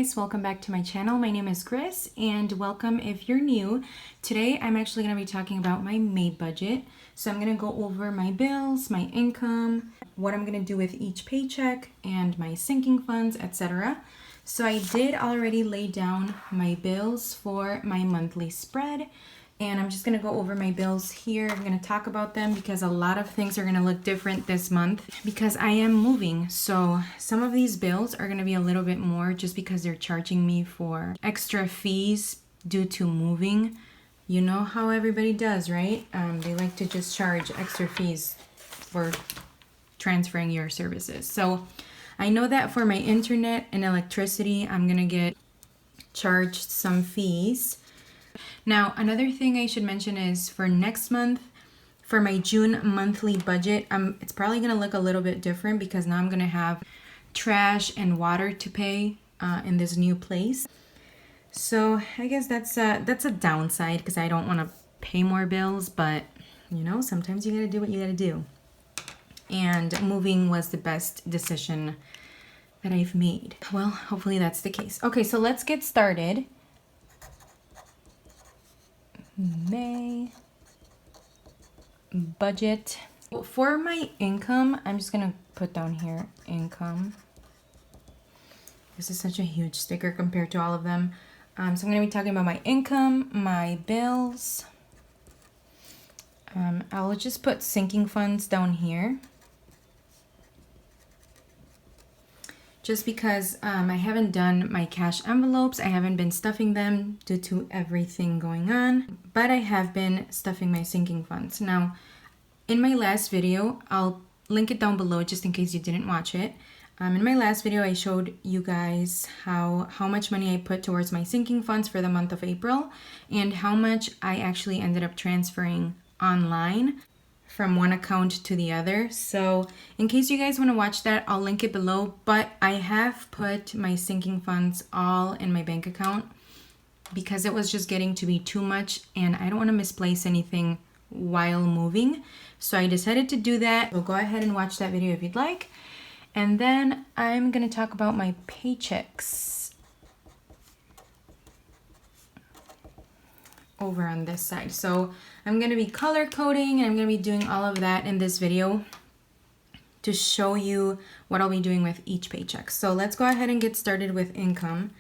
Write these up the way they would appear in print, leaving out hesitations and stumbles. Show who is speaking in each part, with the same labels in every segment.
Speaker 1: guys, welcome back to my channel. My name is Chris and welcome if you're new. Today I'm actually going to be talking about my May budget. So I'm going to go over my bills, my income, what I'm going to do with each paycheck, and my sinking funds, etc. So I did already lay down my bills for my monthly spread. And I'm just going to go over my bills here. I'm going to talk about them because a lot of things are going to look different this month because I am moving. So some of these bills are going to be a little bit more just because they're charging me for extra fees due to moving. You know how everybody does, right? They like to just charge extra fees for transferring your services. So I know that for my internet and electricity, I'm going to get charged some fees. Now, another thing I should mention is for next month, for my June monthly budget, it's probably going to look a little bit different because now I'm going to have trash and water to pay in this new place. So I guess that's a downside because I don't want to pay more bills, but you know, sometimes you got to do what you got to do. And moving was the best decision that I've made. Well, hopefully that's the case. Okay, so let's get started. May budget. For my income, I'm just gonna put down here income. This is such a huge sticker compared to all of them. So I'm gonna be talking about my income, my bills. I'll just put sinking funds down here. Just because I haven't done my cash envelopes. I haven't been stuffing them due to everything going on, but I have been stuffing my sinking funds. Now, in my last video, I'll link it down below just in case you didn't watch it. In my last video, I showed you guys how much money I put towards my sinking funds for the month of April and how much I actually ended up transferring online from one account to the other. So in case you guys want to watch that, I'll link it below, but I have put my sinking funds all in my bank account because it was just getting to be too much and I don't want to misplace anything while moving. So I decided to do that. So go ahead and watch that video if you'd like. And then I'm going to talk about my paychecks over on this side. So I'm going to be color coding and I'm going to be doing all of that in this video to show you what I'll be doing with each paycheck. So let's go ahead and get started with income.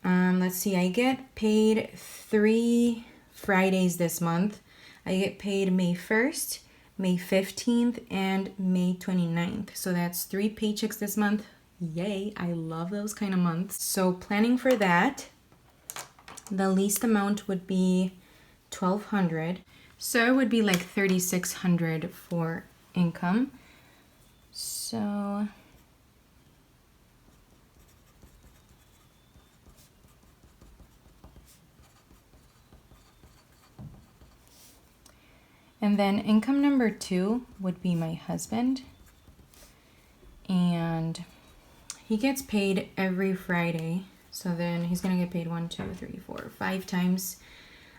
Speaker 1: Let's see, I get paid 3 Fridays this month. I get paid May 1st, May 15th, and May 29th. So that's 3 paychecks this month. Yay, I love those kind of months. So planning for that. The least amount would be $1,200, so it would be like $3,600 for income. So and then income number 2 would be my husband, and he gets paid every Friday. So then he's gonna get paid 1, 2, 3, 4, 5 times.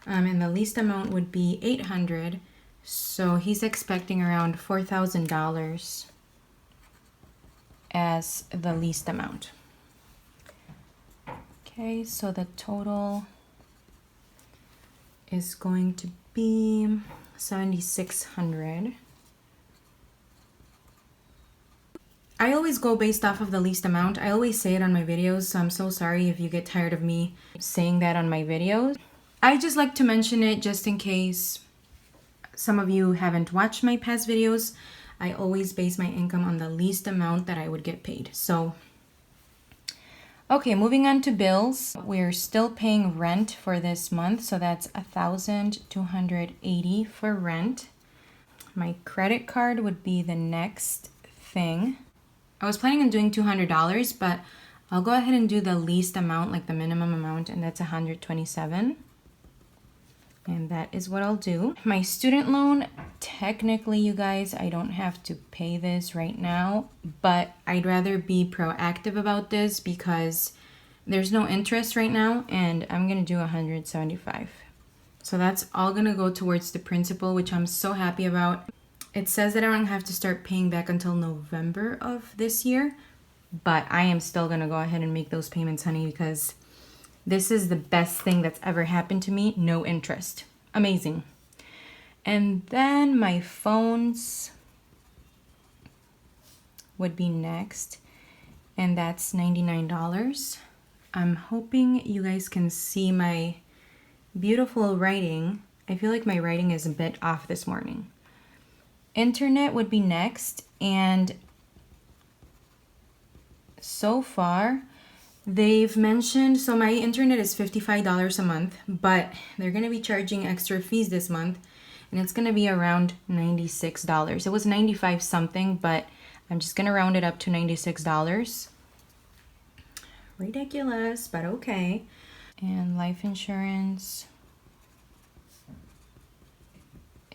Speaker 1: And the least amount would be $800. So he's expecting around $4,000 as the least amount. Okay, so the total is going to be $7,600. I always go based off of the least amount. I always say it on my videos, so I'm so sorry if you get tired of me saying that on my videos. I just like to mention it just in case some of you haven't watched my past videos. I always base my income on the least amount that I would get paid. So, okay, moving on to bills. We're still paying rent for this month, so that's $1,280 for rent. My credit card would be the next thing. I was planning on doing $200, but I'll go ahead and do the least amount, like the minimum amount, and that's $127. And that is what I'll do. My student loan, technically, you guys, I don't have to pay this right now, but I'd rather be proactive about this because there's no interest right now, and I'm gonna do $175. So that's all gonna go towards the principal, which I'm so happy about. It says that I don't have to start paying back until November of this year, but I am still gonna go ahead and make those payments, honey, because this is the best thing that's ever happened to me. No interest. Amazing. And then my phones would be next, and that's $99. I'm hoping you guys can see my beautiful writing. I feel like my writing is a bit off this morning. Internet would be next, and so far they've mentioned, so my internet is $55 a month, but they're gonna be charging extra fees this month, and it's gonna be around $96. It was 95 something, but I'm just gonna round it up to $96. Ridiculous, but okay. And life insurance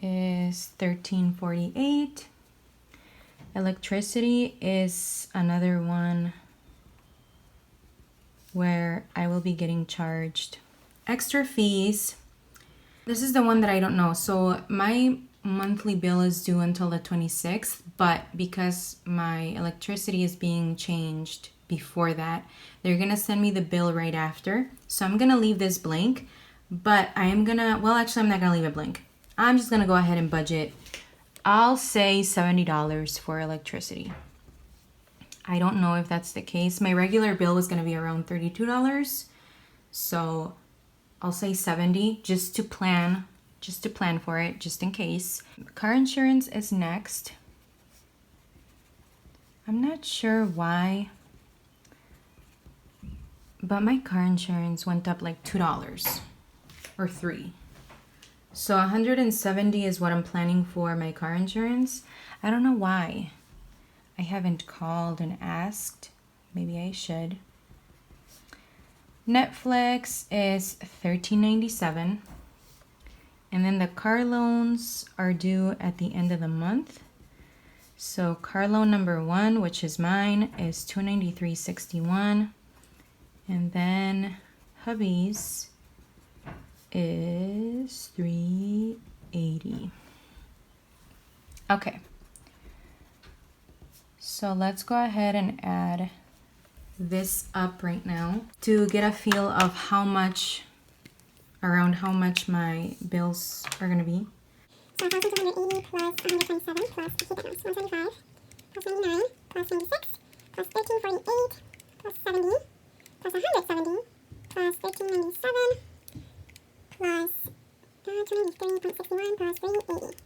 Speaker 1: is $13.48. Electricity is another one where I will be getting charged extra fees. This is the one that I don't know. So my monthly bill is due until the 26th, but because my electricity is being changed before that, they're gonna send me the bill right after. So I'm gonna leave this blank, but I am gonna, well, actually I'm not gonna leave it blank. I'm just gonna go ahead and budget, I'll say $70 for electricity. I don't know if that's the case. My regular bill was gonna be around $32. So I'll say 70 just to plan for it, just in case. Car insurance is next. I'm not sure why, but my car insurance went up like $2 or $3. So 170 is what I'm planning for my car insurance. I don't know why. I haven't called and asked. Maybe I should. Netflix is $13.97. And then the car loans are due at the end of the month. So car loan number 1, which is mine, is $293.61. And then hubby's is $380. Okay. So let's go ahead and add this up right now to get a feel of how much, around how much my bills are gonna be.
Speaker 2: So 1,280 plus 127 plus, keep it nice, 175 plus 99 plus 96 plus 1348 plus 70 plus 170 plus 1397 plus 293.61 plus 380.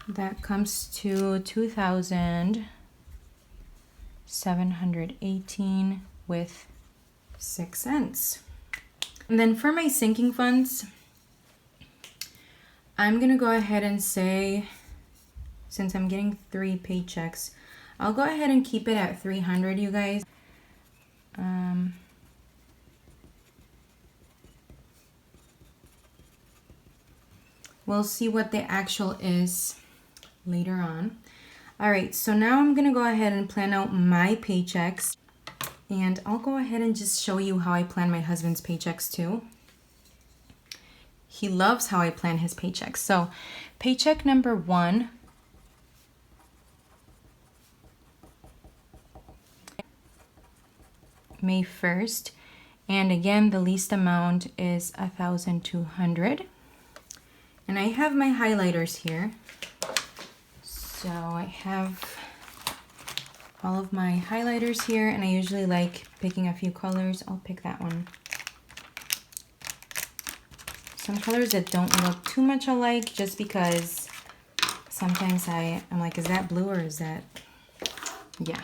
Speaker 1: That comes to 2,718 with 6 cents. And then for my sinking funds, I'm gonna go ahead and say, since I'm getting 3 paychecks, I'll go ahead and keep it at 300, you guys. We'll see what the actual is later on. All right, so now I'm gonna go ahead and plan out my paychecks, and I'll go ahead and just show you how I plan my husband's paychecks too. He loves how I plan his paychecks. So paycheck number 1, May 1st, and again the least amount is 1,200. And I have my highlighters here. So I have all of my highlighters here, and I usually like picking a few colors. I'll pick that one. Some colors that don't look too much alike, just because sometimes I'm like, is that blue or is that, yeah.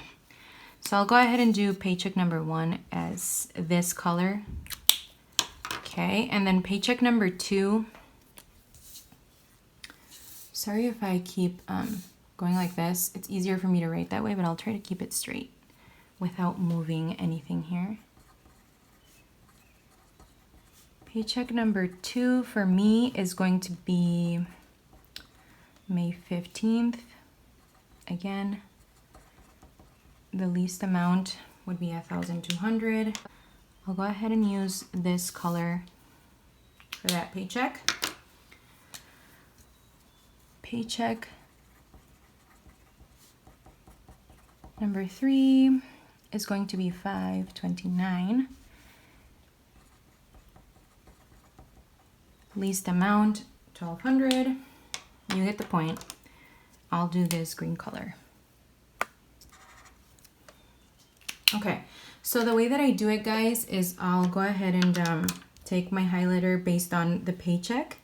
Speaker 1: So I'll go ahead and do paycheck number 1 as this color. Okay, and then paycheck number 2. Sorry if I keep going like this. It's easier for me to write that way, but I'll try to keep it straight without moving anything here. Paycheck number 2 for me is going to be May 15th. Again, the least amount would be 1,200. I'll go ahead and use this color for that paycheck. Paycheck number 3 is going to be $5.29. Least amount, $1,200. You get the point. I'll do this green color. Okay, so the way that I do it, guys, is I'll go ahead and take my highlighter based on the paycheck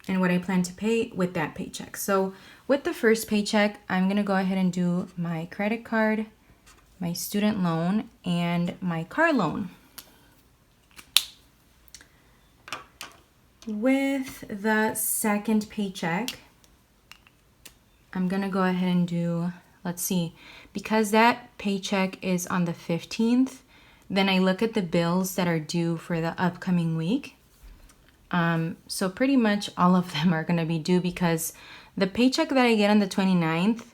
Speaker 1: and what I plan to pay with that paycheck. So with the first paycheck, I'm gonna go ahead and do my credit card, my student loan, and my car loan. With the second paycheck, I'm gonna go ahead and do, let's see, because that paycheck is on the 15th, then I look at the bills that are due for the upcoming week. So pretty much all of them are gonna be due because the paycheck that I get on the 29th,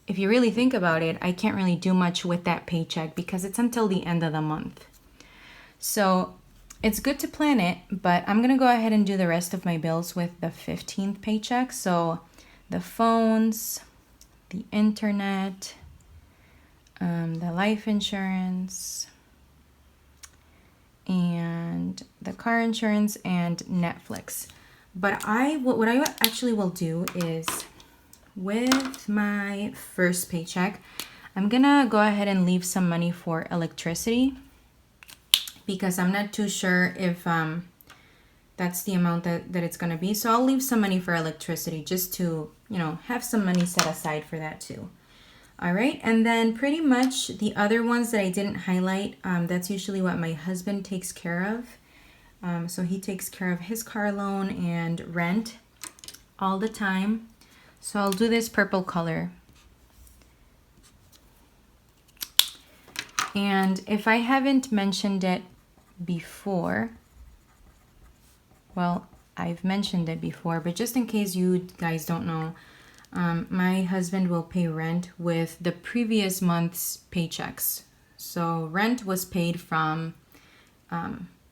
Speaker 1: if you really think about it, I can't really do much with that paycheck because it's until the end of the month. So it's good to plan it, but I'm gonna go ahead and do the rest of my bills with the 15th paycheck. So the phones, the internet, the life insurance, and the car insurance and Netflix. But what I actually will do is with my first paycheck, I'm gonna go ahead and leave some money for electricity because I'm not too sure if that's the amount that it's gonna be. So I'll leave some money for electricity just to, you know, have some money set aside for that too. All right, and then pretty much the other ones that I didn't highlight, that's usually what my husband takes care of. So he takes care of his car loan and rent all the time. So I'll do this purple color. And if I haven't mentioned it before, well, I've mentioned it before, but just in case you guys don't know, my husband will pay rent with the previous month's paychecks. So rent was paid from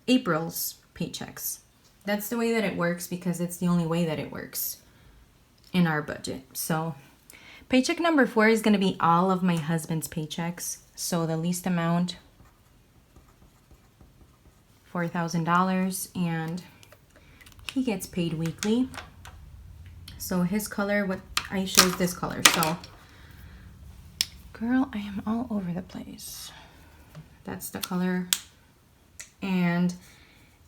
Speaker 1: April's paychecks. That's the way that it works because it's the only way that it works in our budget. So paycheck number 4 is going to be all of my husband's paychecks. So the least amount, $4,000, and he gets paid weekly. So his color, what I chose this color. So girl, I am all over the place. That's the color. And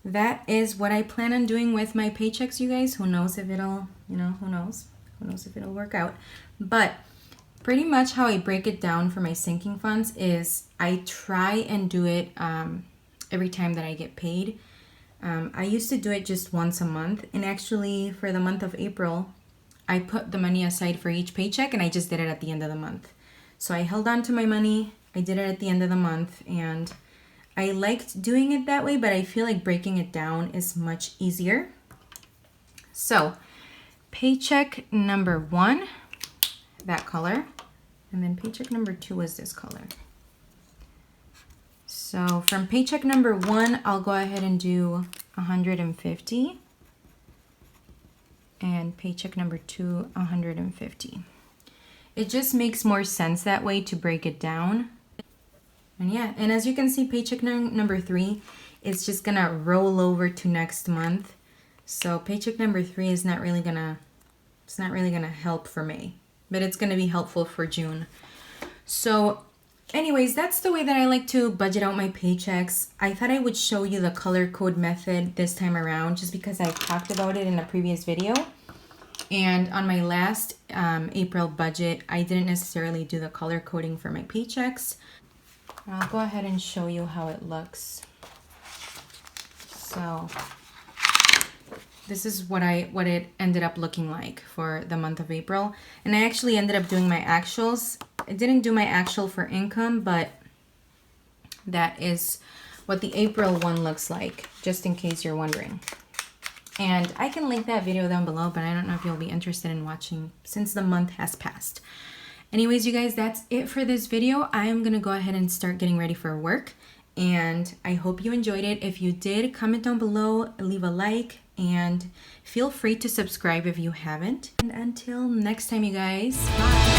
Speaker 1: that is what I plan on doing with my paychecks, you guys. Who knows if it'll, you know, who knows if it'll work out. But pretty much how I break it down for my sinking funds is I try and do it every time that I get paid. I used to do it just once a month, and actually for the month of April, I put the money aside for each paycheck and I just did it at the end of the month. So I held on to my money, I did it at the end of the month, and I liked doing it that way, but I feel like breaking it down is much easier. So paycheck number 1, that color, and then paycheck number 2 is this color. So from paycheck number 1, I'll go ahead and do 150. And paycheck number 2, 150. It just makes more sense that way to break it down. And yeah, and as you can see, paycheck number 3 is just gonna roll over to next month. So paycheck number 3 is not really gonna, it's not really gonna help for May, but it's gonna be helpful for June. So anyways, that's the way that I like to budget out my paychecks. I thought I would show you the color code method this time around just because I talked about it in a previous video. And on my last April budget, I didn't necessarily do the color coding for my paychecks. I'll go ahead and show you how it looks. So this is what it ended up looking like for the month of April. And I actually ended up doing my actuals. I didn't do my actual for income, but that is what the April one looks like, just in case you're wondering. And I can link that video down below, but I don't know if you'll be interested in watching since the month has passed. Anyways, you guys, that's it for this video. I am gonna go ahead and start getting ready for work, and I hope you enjoyed it. If you did, comment down below, leave a like, and feel free to subscribe if you haven't. And until next time, you guys, bye.